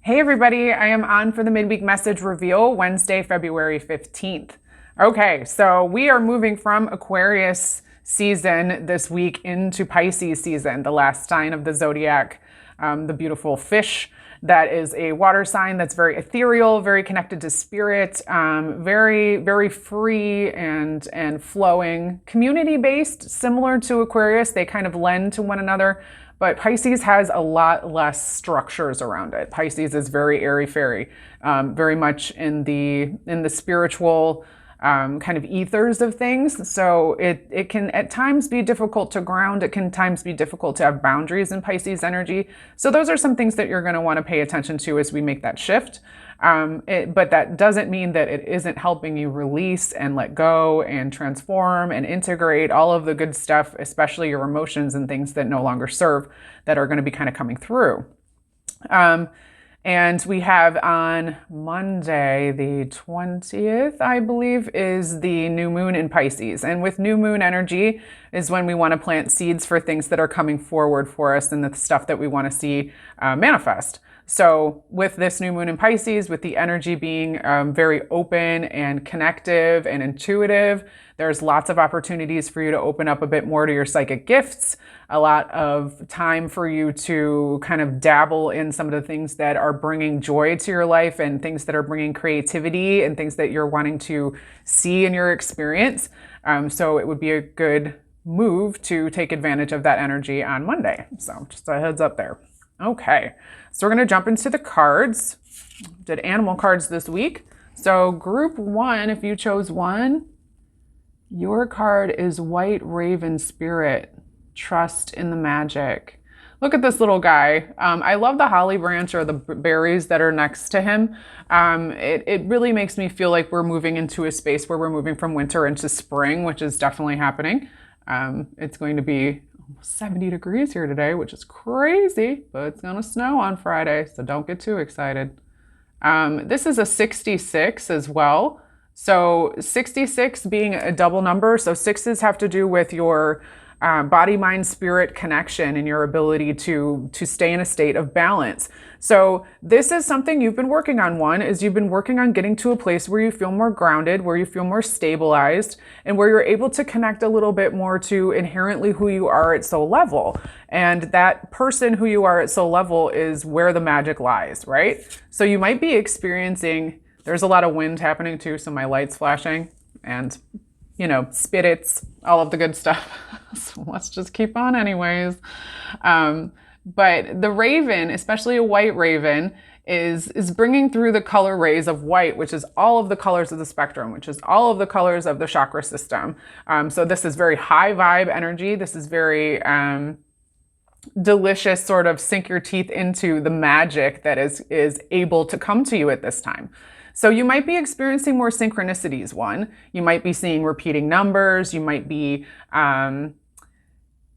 Hey everybody, I am on for the midweek message reveal Wednesday, February 15th. Okay, so we are moving from Aquarius season this week into Pisces season, the last sign of the zodiac, the beautiful fish. That is a water sign that's very ethereal, very connected to spirit, very free and flowing, community-based, similar to Aquarius. They kind of lend to one another. But Pisces has a lot less structures around it. Pisces is very airy-fairy, very much in the spiritual kind of ethers of things. So it can at times be difficult to ground. It can at times be difficult to have boundaries in Pisces energy. So those are some things that you're going to want to pay attention to as we make that shift. But that doesn't mean that it isn't helping you release and let go and transform and integrate all of the good stuff, especially your emotions and things that no longer serve, that are going to be kind of coming through. And we have on Monday, the 20th, I believe, is the new moon in Pisces. And with new moon energy is when we want to plant seeds for things that are coming forward for us and the stuff that we want to see manifest. So with this new moon in Pisces, with the energy being very open and connective and intuitive, there's lots of opportunities for you to open up a bit more to your psychic gifts, a lot of time for you to kind of dabble in some of the things that are bringing joy to your life and things that are bringing creativity and things that you're wanting to see in your experience. So it would be a good move to take advantage of that energy on Monday. So just a heads up there. Okay, so we're going to jump into the cards. Did animal cards this week. So group one, if you chose one, your card is White Raven Spirit. Trust in the magic. Look at this little guy. I love the holly branch or the berries that are next to him. It really makes me feel like we're moving into a space where we're moving from winter into spring, which is definitely happening. It's going to be 70 degrees here today, which is crazy, but it's going to snow on Friday, so don't get too excited. This is a 66 as well. So 66 being a double number, so sixes have to do with your body, mind, spirit connection and your ability to stay in a state of balance. So this is something you've been working on. One is you've been working on getting to a place where you feel more grounded, where you feel more stabilized, and where you're able to connect a little bit more to inherently who you are at soul level. And that person who you are at soul level is where the magic lies, right? So you might be experiencing, there's a lot of wind happening too, so my light's flashing and spirits, all of the good stuff. So let's just keep on anyways. But the raven, especially a white raven, is bringing through the color rays of white, which is all of the colors of the spectrum, which is all of the colors of the chakra system. So this is very high vibe energy. This is very delicious, sort of sink your teeth into the magic that is able to come to you at this time. So you might be experiencing more synchronicities. One, you might be seeing repeating numbers. You might be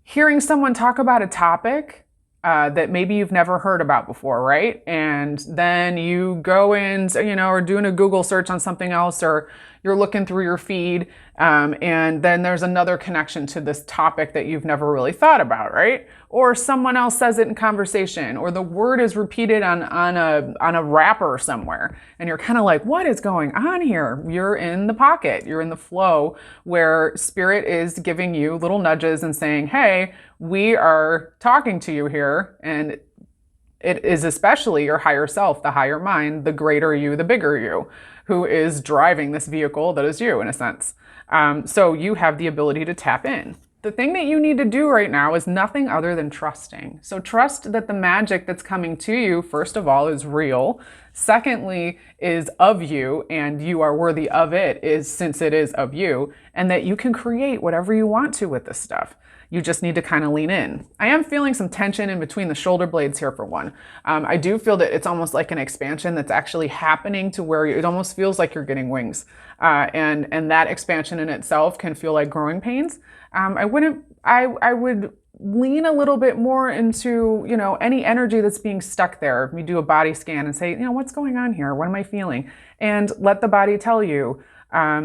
hearing someone talk about a topic that maybe you've never heard about before, right? And then you go in, or doing a Google search on something else, or you're looking through your feed, and then there's another connection to this topic that you've never really thought about, right? Or someone else says it in conversation, or the word is repeated on a wrapper somewhere, and you're kind of like, what is going on here? You're in the pocket, you're in the flow where spirit is giving you little nudges and saying, hey, we are talking to you here, and it is especially your higher self, the higher mind, the greater you, the bigger you, who is driving this vehicle that is you, in a sense. So you have the ability to tap in. The thing that you need to do right now is nothing other than trusting. So trust that the magic that's coming to you, first of all, is real. Secondly, is of you, and you are worthy of it, since it is of you, and that you can create whatever you want to with this stuff. You just need to kind of lean in. I am feeling some tension in between the shoulder blades here for one. I do feel that it's almost like an expansion that's actually happening to where it almost feels like you're getting wings. And that expansion in itself can feel like growing pains. I would lean a little bit more into, any energy that's being stuck there. We do a body scan and say, what's going on here? What am I feeling? And let the body tell you.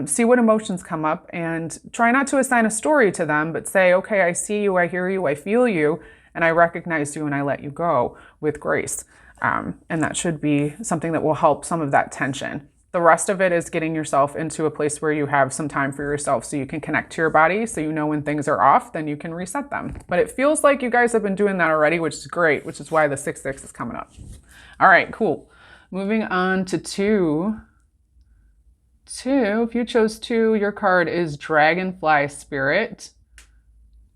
See what emotions come up and try not to assign a story to them, but say, okay, I see you, I hear you, I feel you, and I recognize you and I let you go with grace. And that should be something that will help some of that tension. The rest of it is getting yourself into a place where you have some time for yourself so you can connect to your body, so you know when things are off, then you can reset them. But it feels like you guys have been doing that already, which is great, which is why the 6-6 is coming up. All right, cool. Moving on to 2. 2, if you chose 2, your card is Dragonfly Spirit.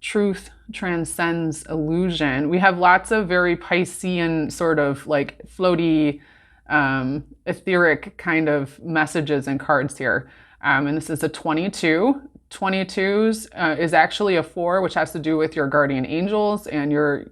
Truth transcends illusion. We have lots of very Piscean sort of like floaty, etheric kind of messages and cards here. And this is a 22. 22s is actually a 4, which has to do with your guardian angels and your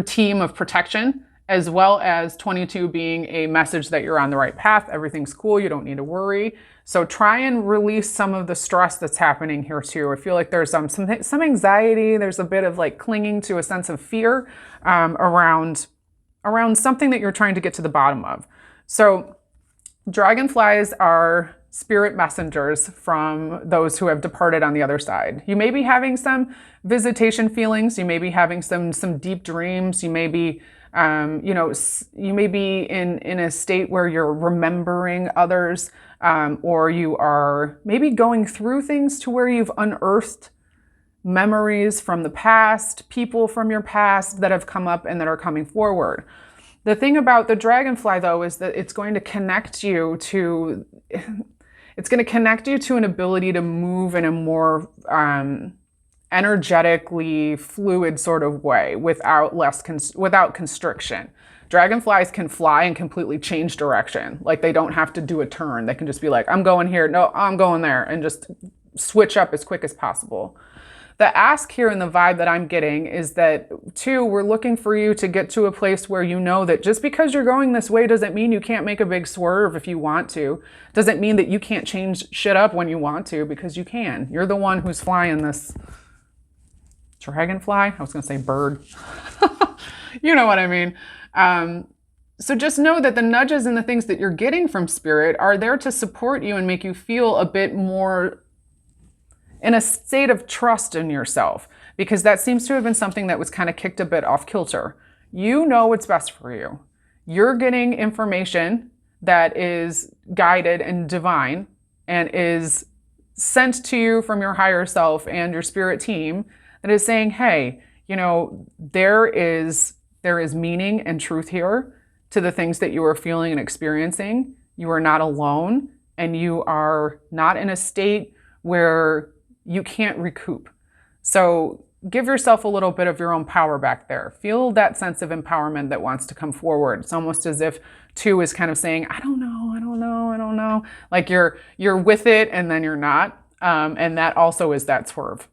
team of protection, as well as 22 being a message that you're on the right path. Everything's cool. You don't need to worry. So try and release some of the stress that's happening here too. I feel like there's some anxiety. There's a bit of like clinging to a sense of fear around something that you're trying to get to the bottom of. So dragonflies are spirit messengers from those who have departed on the other side. You may be having some visitation feelings. You may be having some deep dreams. You may be you may be in a state where you're remembering others, or you are maybe going through things to where you've unearthed memories from the past, people from your past that have come up and that are coming forward. The thing about the dragonfly, though, is that it's going to connect you to an ability to move in a more energetically fluid sort of way without constriction. Dragonflies can fly and completely change direction. Like they don't have to do a turn. They can just be like, I'm going here. No, I'm going there, and just switch up as quick as possible. The ask here and the vibe that I'm getting is that 2, we're looking for you to get to a place where you know that just because you're going this way doesn't mean you can't make a big swerve if you want to. Doesn't mean that you can't change shit up when you want to, because you can. You're the one who's flying this dragonfly. I was going to say bird. You know what I mean? So just know that the nudges and the things that you're getting from spirit are there to support you and make you feel a bit more in a state of trust in yourself, because that seems to have been something that was kind of kicked a bit off kilter. You know what's best for you. You're getting information that is guided and divine and is sent to you from your higher self and your spirit team that is saying, hey, there is meaning and truth here to the things that you are feeling and experiencing. You are not alone, and you are not in a state where you can't recoup. So give yourself a little bit of your own power back there. Feel that sense of empowerment that wants to come forward. It's almost as if 2 is kind of saying, I don't know. Like you're with it and then you're not. And that also is that swerve.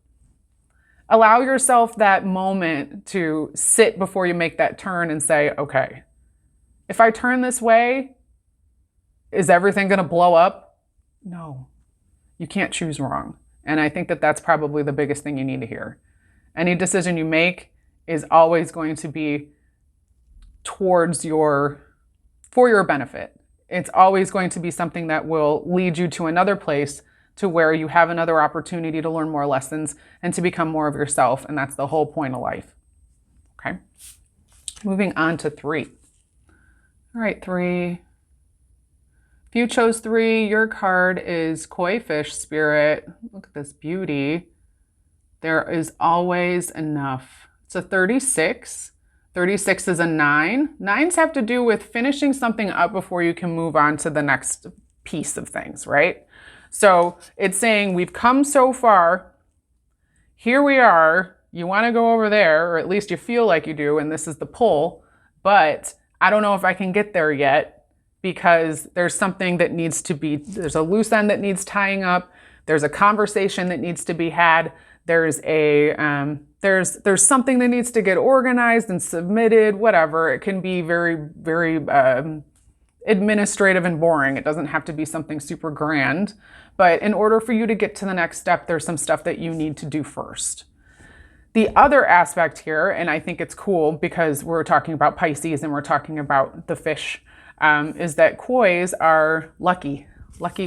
Allow yourself that moment to sit before you make that turn and say, okay, if I turn this way, is everything going to blow up? No, you can't choose wrong. And I think that that's probably the biggest thing you need to hear. Any decision you make is always going to be for your benefit. It's always going to be something that will lead you to another place, to where you have another opportunity to learn more lessons and to become more of yourself. And that's the whole point of life. Okay. Moving on to 3. All right, 3. If you chose 3, your card is Koi Fish Spirit. Look at this beauty. There is always enough. It's a 36. 36 is a 9. 9s have to do with finishing something up before you can move on to the next piece of things, right? So it's saying we've come so far. Here we are. You want to go over there, or at least you feel like you do, and this is the pull, but I don't know if I can get there yet, because there's something that needs to be, there's a loose end that needs tying up. There's a conversation that needs to be had. There's something that needs to get organized and submitted, whatever. It can be very, very administrative and boring. It doesn't have to be something super grand. But in order for you to get to the next step, there's some stuff that you need to do first. The other aspect here, and I think it's cool because we're talking about Pisces and we're talking about the fish, is that kois are lucky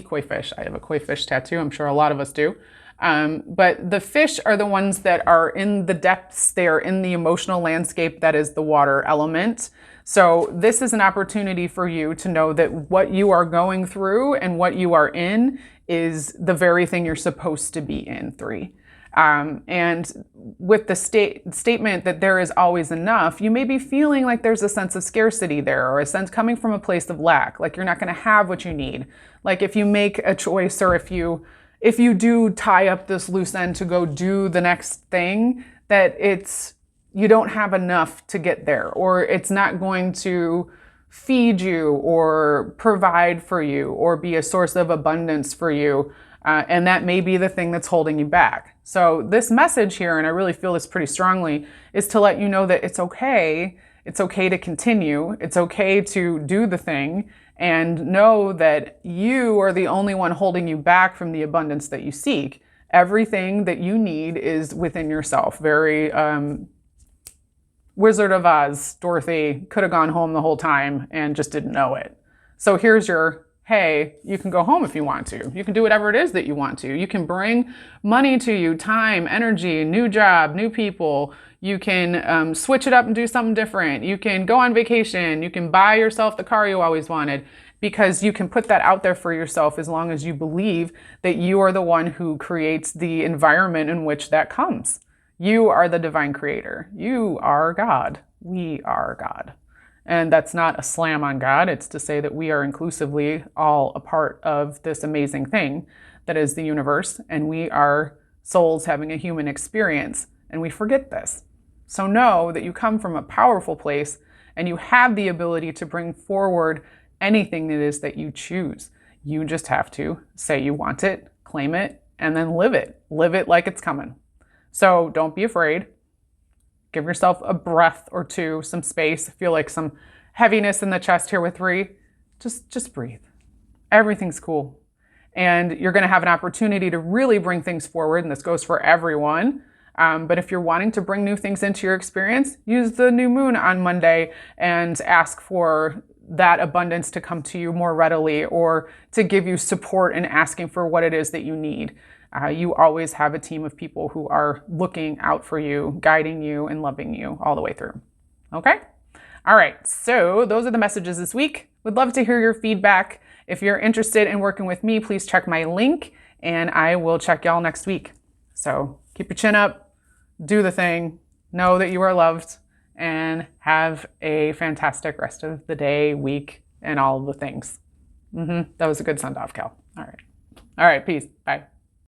koi fish. I have a koi fish tattoo. I'm sure a lot of us do. But the fish are the ones that are in the depths. They are in the emotional landscape that is the water element. So this is an opportunity for you to know that what you are going through and what you are in is the very thing you're supposed to be in, 3. And with the statement that there is always enough, you may be feeling like there's a sense of scarcity there, or a sense coming from a place of lack, like you're not going to have what you need. Like if you make a choice, or if you do tie up this loose end to go do the next thing, that you don't have enough to get there, or it's not going to feed you or provide for you or be a source of abundance for you. And that may be the thing that's holding you back. So this message here, and I really feel this pretty strongly, is to let you know that it's okay. It's okay to continue. It's okay to do the thing, and know that you are the only one holding you back from the abundance that you seek. Everything that you need is within yourself. Very Wizard of Oz, Dorothy could have gone home the whole time and just didn't know it. So here's your, hey, you can go home if you want to. You can do whatever it is that you want to. You can bring money to you, time, energy, new job, new people. You can switch it up and do something different. You can go on vacation. You can buy yourself the car you always wanted, because you can put that out there for yourself as long as you believe that you are the one who creates the environment in which that comes. You are the divine creator. You are God. We are God. And that's not a slam on God. It's to say that we are inclusively all a part of this amazing thing that is the universe. And we are souls having a human experience. And we forget this. So know that you come from a powerful place, and you have the ability to bring forward anything it is that you choose. You just have to say you want it, claim it, and then live it. Live it like it's coming. So don't be afraid. Give yourself a breath or two, some space. Feel like some heaviness in the chest here with 3. Just breathe. Everything's cool. And you're going to have an opportunity to really bring things forward. And this goes for everyone. But if you're wanting to bring new things into your experience, use the new moon on Monday and ask for that abundance to come to you more readily, or to give you support in asking for what it is that you need. You always have a team of people who are looking out for you, guiding you, and loving you all the way through. Okay? All right. So those are the messages this week. Would love to hear your feedback. If you're interested in working with me, please check my link, and I will check y'all next week. So keep your chin up, do the thing, know that you are loved, and have a fantastic rest of the day, week, and all the things. That was a good send off, Cal. All right. All right. Peace. Bye.